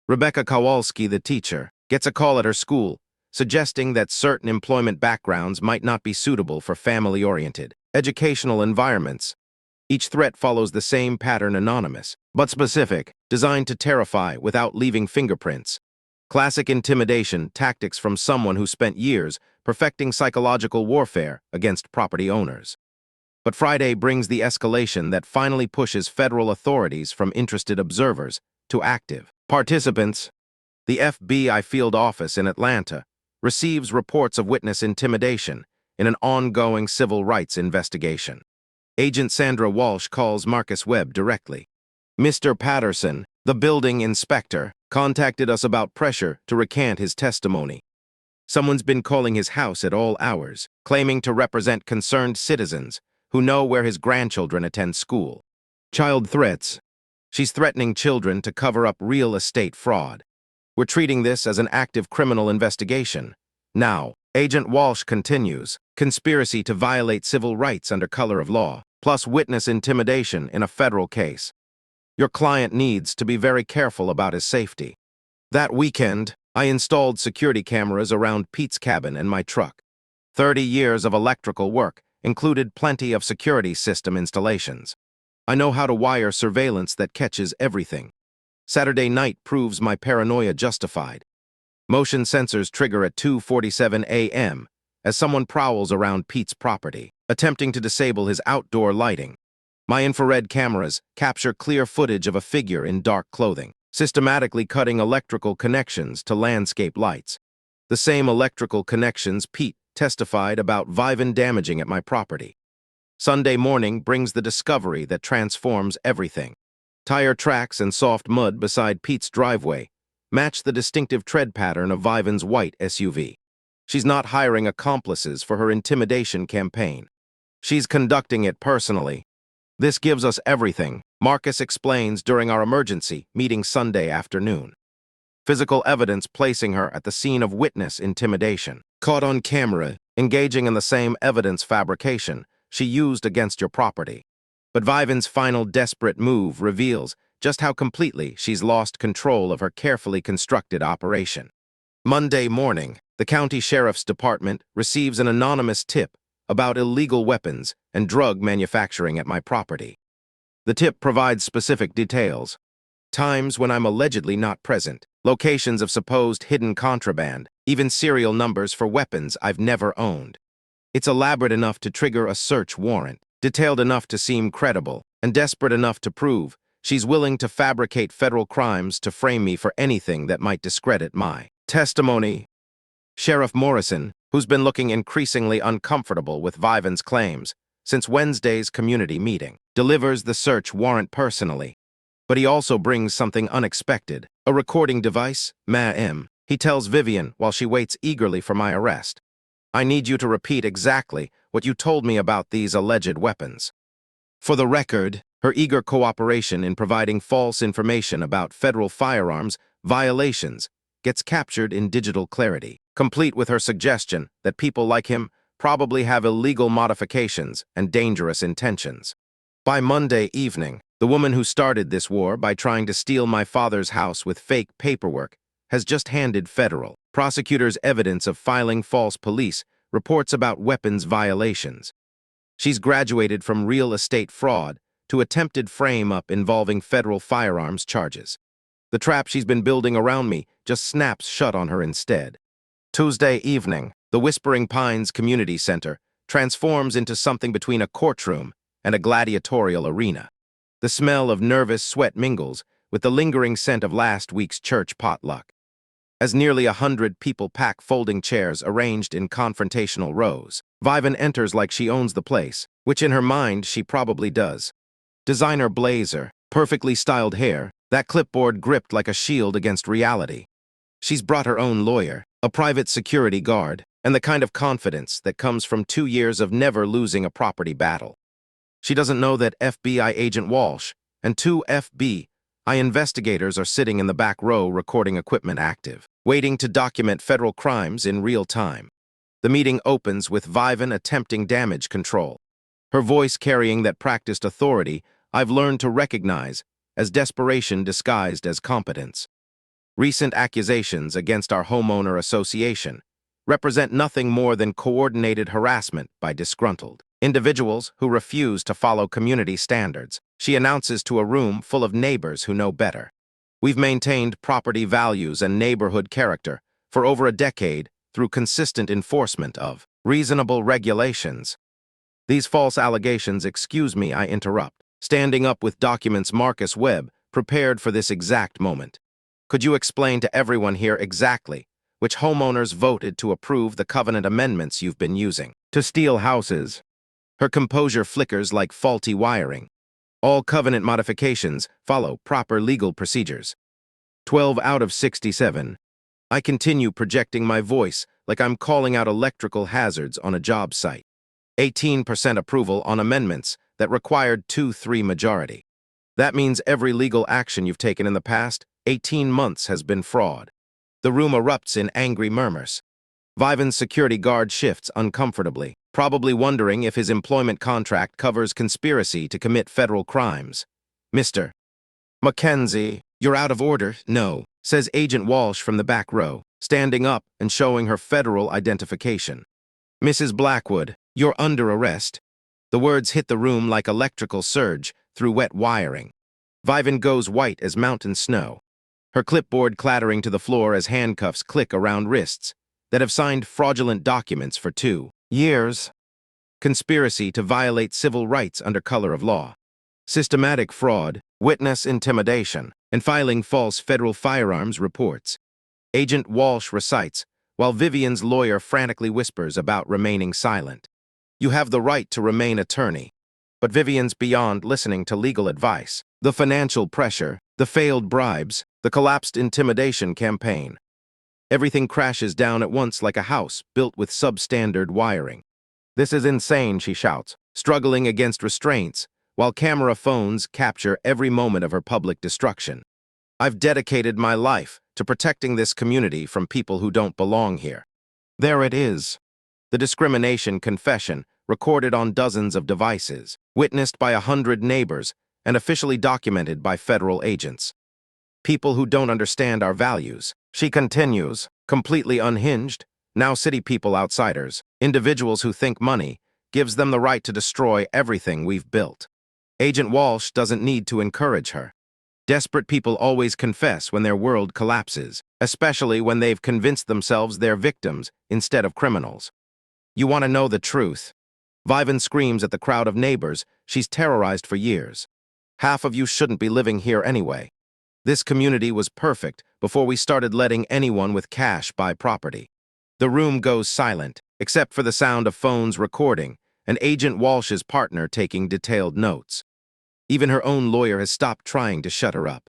Rebecca Kowalski, the teacher, gets a call at her school suggesting that certain employment backgrounds might not be suitable for family-oriented educational environments. Each threat follows the same pattern, anonymous, but specific, designed to terrify without leaving fingerprints. Classic intimidation tactics from someone who spent years perfecting psychological warfare against property owners. But Friday brings the escalation that finally pushes federal authorities from interested observers to active participants. The FBI field office in Atlanta receives reports of witness intimidation in an ongoing civil rights investigation. Agent Sandra Walsh calls Marcus Webb directly. Mr. Patterson, the building inspector, contacted us about pressure to recant his testimony. Someone's been calling his house at all hours, claiming to represent concerned citizens who know where his grandchildren attend school. Child threats. She's threatening children to cover up real estate fraud. We're treating this as an active criminal investigation. Now, Agent Walsh continues, conspiracy to violate civil rights under color of law, plus witness intimidation in a federal case. Your client needs to be very careful about his safety. That weekend, I installed security cameras around Pete's cabin and my truck. 30 years of electrical work included plenty of security system installations. I know how to wire surveillance that catches everything. Saturday night proves my paranoia justified. Motion sensors trigger at 2:47 a.m. as someone prowls around Pete's property, attempting to disable his outdoor lighting. My infrared cameras capture clear footage of a figure in dark clothing, systematically cutting electrical connections to landscape lights. The same electrical connections Pete testified about Viven damaging at my property. Sunday morning brings the discovery that transforms everything. Tire tracks and soft mud beside Pete's driveway match the distinctive tread pattern of Viven's white SUV. She's not hiring accomplices for her intimidation campaign. She's conducting it personally. This gives us everything, Marcus explains during our emergency meeting Sunday afternoon. Physical evidence placing her at the scene of witness intimidation. Caught on camera, engaging in the same evidence fabrication she used against your property. But Viven's final desperate move reveals just how completely she's lost control of her carefully constructed operation. Monday morning, the county sheriff's department receives an anonymous tip about illegal weapons and drug manufacturing at my property. The tip provides specific details. Times when I'm allegedly not present, locations of supposed hidden contraband, even serial numbers for weapons I've never owned. It's elaborate enough to trigger a search warrant, detailed enough to seem credible, and desperate enough to prove she's willing to fabricate federal crimes to frame me for anything that might discredit my testimony. Sheriff Morrison, who's been looking increasingly uncomfortable with Viven's claims since Wednesday's community meeting, delivers the search warrant personally. But he also brings something unexpected, a recording device, ma'am. He tells Vivian while she waits eagerly for my arrest. I need you to repeat exactly what you told me about these alleged weapons. For the record, her eager cooperation in providing false information about federal firearms violations gets captured in digital clarity, complete with her suggestion that people like him probably have illegal modifications and dangerous intentions. By Monday evening, the woman who started this war by trying to steal my father's house with fake paperwork has just handed federal Prosecutors' evidence of filing false police reports about weapons violations. She's graduated from real estate fraud to attempted frame-up involving federal firearms charges. The trap she's been building around me just snaps shut on her instead. Tuesday evening, the Whispering Pines Community Center transforms into something between a courtroom and a gladiatorial arena. The smell of nervous sweat mingles with the lingering scent of last week's church potluck. As nearly 100 people pack folding chairs arranged in confrontational rows, Vivan enters like she owns the place, which in her mind she probably does. Designer blazer, perfectly styled hair, that clipboard gripped like a shield against reality. She's brought her own lawyer, a private security guard, and the kind of confidence that comes from 2 years of never losing a property battle. She doesn't know that FBI agent Walsh and 2 FBI investigators are sitting in the back row recording equipment active, waiting to document federal crimes in real time. The meeting opens with Vivan attempting damage control, her voice carrying that practiced authority I've learned to recognize as desperation disguised as competence. Recent accusations against our homeowner association represent nothing more than coordinated harassment by disgruntled individuals who refuse to follow community standards. She announces to a room full of neighbors who know better. We've maintained property values and neighborhood character for over a decade through consistent enforcement of reasonable regulations. These false allegations, excuse me, I interrupt, standing up with documents Marcus Webb prepared for this exact moment. Could you explain to everyone here exactly which homeowners voted to approve the covenant amendments you've been using to steal houses? Her composure flickers like faulty wiring. All covenant modifications follow proper legal procedures. 12 out of 67. I continue projecting my voice like I'm calling out electrical hazards on a job site. 18% approval on amendments that required 2/3 majority. That means every legal action you've taken in the past 18 months has been fraud. The room erupts in angry murmurs. Vivan's security guard shifts uncomfortably, probably wondering if his employment contract covers conspiracy to commit federal crimes. Mr. Mackenzie, you're out of order, no, says Agent Walsh from the back row, standing up and showing her federal identification. Mrs. Blackwood, you're under arrest. The words hit the room like electrical surge through wet wiring. Vivan goes white as mountain snow, her clipboard clattering to the floor as handcuffs click around wrists that have signed fraudulent documents for 2 years. Conspiracy to violate civil rights under color of law. Systematic fraud, witness intimidation, and filing false federal firearms reports. Agent Walsh recites, while Vivian's lawyer frantically whispers about remaining silent. You have the right to remain attorney. But Vivian's beyond listening to legal advice. The financial pressure, the failed bribes, the collapsed intimidation campaign. Everything crashes down at once like a house built with substandard wiring. This is insane, she shouts, struggling against restraints, while camera phones capture every moment of her public destruction. I've dedicated my life to protecting this community from people who don't belong here. There it is. The discrimination confession, recorded on dozens of devices, witnessed by 100 neighbors, and officially documented by federal agents. People who don't understand our values. She continues, completely unhinged, now city people outsiders, individuals who think money gives them the right to destroy everything we've built. Agent Walsh doesn't need to encourage her. Desperate people always confess when their world collapses, especially when they've convinced themselves they're victims instead of criminals. You want to know the truth? Vivan screams at the crowd of neighbors she's terrorized for years. Half of you shouldn't be living here anyway. This community was perfect before we started letting anyone with cash buy property. The room goes silent, except for the sound of phones recording and Agent Walsh's partner taking detailed notes. Even her own lawyer has stopped trying to shut her up.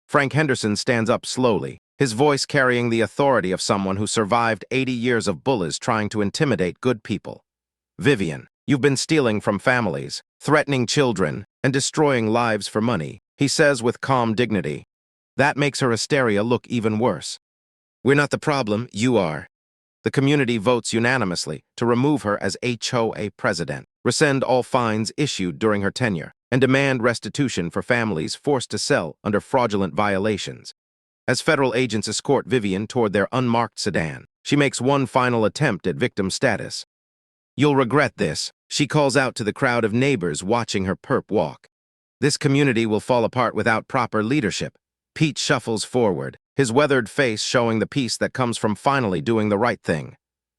Frank Henderson stands up slowly, his voice carrying the authority of someone who survived 80 years of bullies trying to intimidate good people. Vivian, you've been stealing from families, threatening children, and destroying lives for money, he says with calm dignity. That makes her hysteria look even worse. We're not the problem, you are. The community votes unanimously to remove her as HOA president, rescind all fines issued during her tenure, and demand restitution for families forced to sell under fraudulent violations. As federal agents escort Vivian toward their unmarked sedan, she makes one final attempt at victim status. "You'll regret this," she calls out to the crowd of neighbors watching her perp walk. "This community will fall apart without proper leadership." Pete shuffles forward, his weathered face showing the peace that comes from finally doing the right thing.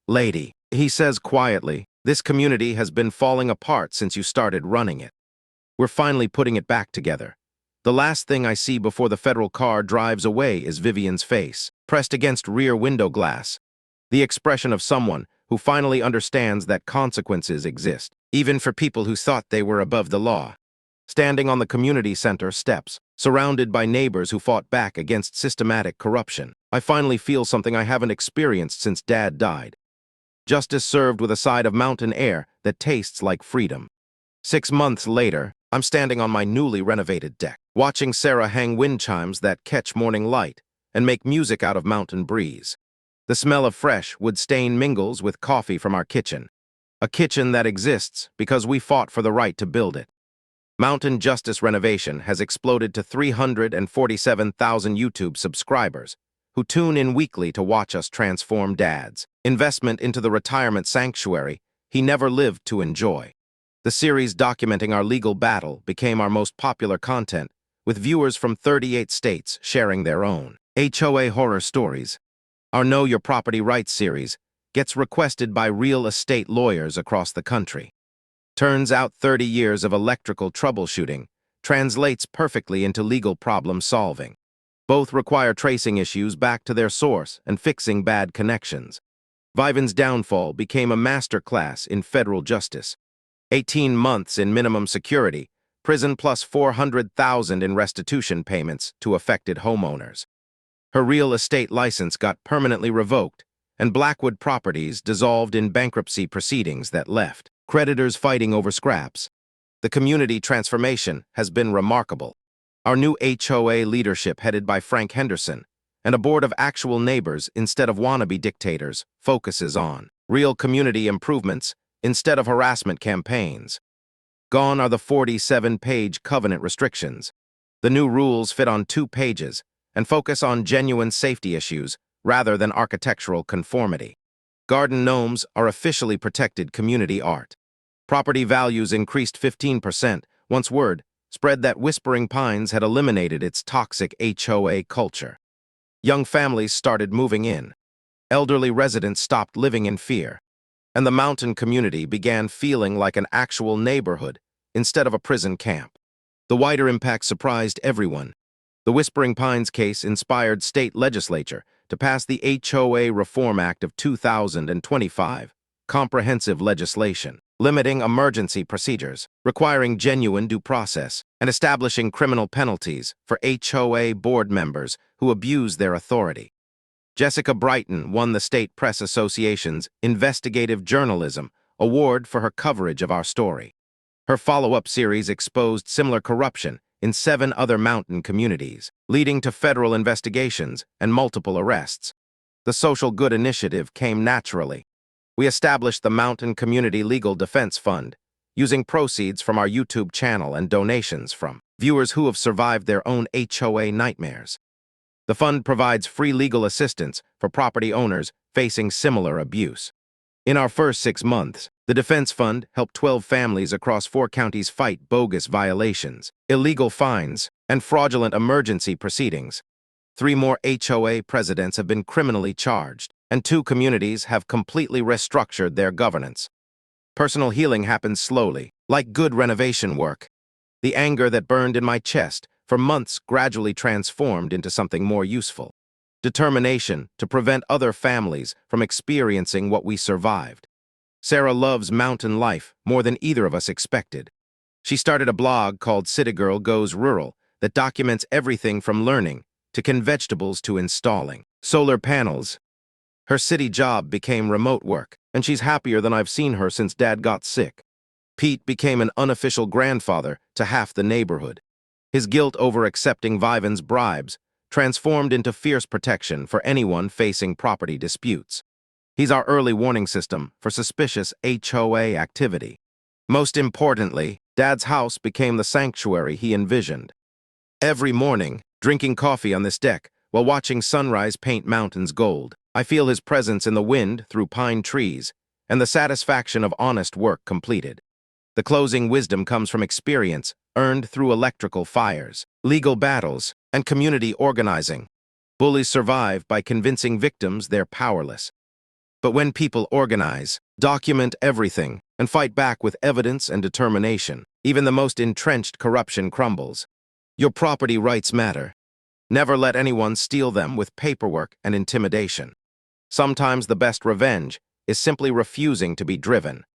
"Lady," he says quietly, "this community has been falling apart since you started running it. We're finally putting it back together." The last thing I see before the federal car drives away is Vivian's face, pressed against rear window glass. The expression of someone who finally understands that consequences exist, even for people who thought they were above the law. Standing on the community center steps, surrounded by neighbors who fought back against systematic corruption, I finally feel something I haven't experienced since Dad died. Justice served with a side of mountain air that tastes like freedom. 6 months later, I'm standing on my newly renovated deck, watching Sarah hang wind chimes that catch morning light and make music out of mountain breeze. The smell of fresh wood stain mingles with coffee from our kitchen, a kitchen that exists because we fought for the right to build it. Mountain Justice Renovation has exploded to 347,000 YouTube subscribers, who tune in weekly to watch us transform Dad's investment into the retirement sanctuary he never lived to enjoy. The series documenting our legal battle became our most popular content, with viewers from 38 states sharing their own HOA horror stories. Our Know Your Property Rights series gets requested by real estate lawyers across the country. Turns out 30 years of electrical troubleshooting translates perfectly into legal problem solving. Both require tracing issues back to their source and fixing bad connections. Viven's downfall became a masterclass in federal justice. 18 months in minimum security, prison plus $400,000 in restitution payments to affected homeowners. Her real estate license got permanently revoked, and Blackwood Properties dissolved in bankruptcy proceedings that left creditors fighting over scraps. The community transformation has been remarkable. Our new HOA leadership, headed by Frank Henderson, and a board of actual neighbors instead of wannabe dictators, focuses on real community improvements instead of harassment campaigns. Gone are the 47-page covenant restrictions. The new rules fit on 2 pages and focus on genuine safety issues rather than architectural conformity. Garden gnomes are officially protected community art. Property values increased 15% once word spread that Whispering Pines had eliminated its toxic HOA culture. Young families started moving in. Elderly residents stopped living in fear. And the mountain community began feeling like an actual neighborhood instead of a prison camp. The wider impact surprised everyone. The Whispering Pines case inspired state legislature to pass the HOA Reform Act of 2025, comprehensive legislation, limiting emergency procedures, requiring genuine due process, and establishing criminal penalties for HOA board members who abuse their authority. Jessica Brighton won the State Press Association's Investigative Journalism Award for her coverage of our story. Her follow-up series exposed similar corruption in 7 other mountain communities, leading to federal investigations and multiple arrests. The social good initiative came naturally. We established the Mountain Community Legal Defense Fund, using proceeds from our YouTube channel and donations from viewers who have survived their own HOA nightmares. The fund provides free legal assistance for property owners facing similar abuse. In our first 6 months, the Defense Fund helped 12 families across 4 counties fight bogus violations, illegal fines, and fraudulent emergency proceedings. 3 more HOA presidents have been criminally charged, and 2 communities have completely restructured their governance. Personal healing happens slowly, like good renovation work. The anger that burned in my chest for months gradually transformed into something more useful. Determination to prevent other families from experiencing what we survived. Sarah loves mountain life more than either of us expected. She started a blog called City Girl Goes Rural that documents everything from learning to can vegetables to installing solar panels. Her city job became remote work, and she's happier than I've seen her since Dad got sick. Pete became an unofficial grandfather to half the neighborhood. His guilt over accepting Viven's bribes transformed into fierce protection for anyone facing property disputes. He's our early warning system for suspicious HOA activity. Most importantly, Dad's house became the sanctuary he envisioned. Every morning, drinking coffee on this deck while watching sunrise paint mountains gold. I feel his presence in the wind through pine trees and the satisfaction of honest work completed. The closing wisdom comes from experience earned through electrical fires, legal battles, and community organizing. Bullies survive by convincing victims they're powerless. But when people organize, document everything, and fight back with evidence and determination, even the most entrenched corruption crumbles. Your property rights matter. Never let anyone steal them with paperwork and intimidation. Sometimes the best revenge is simply refusing to be driven.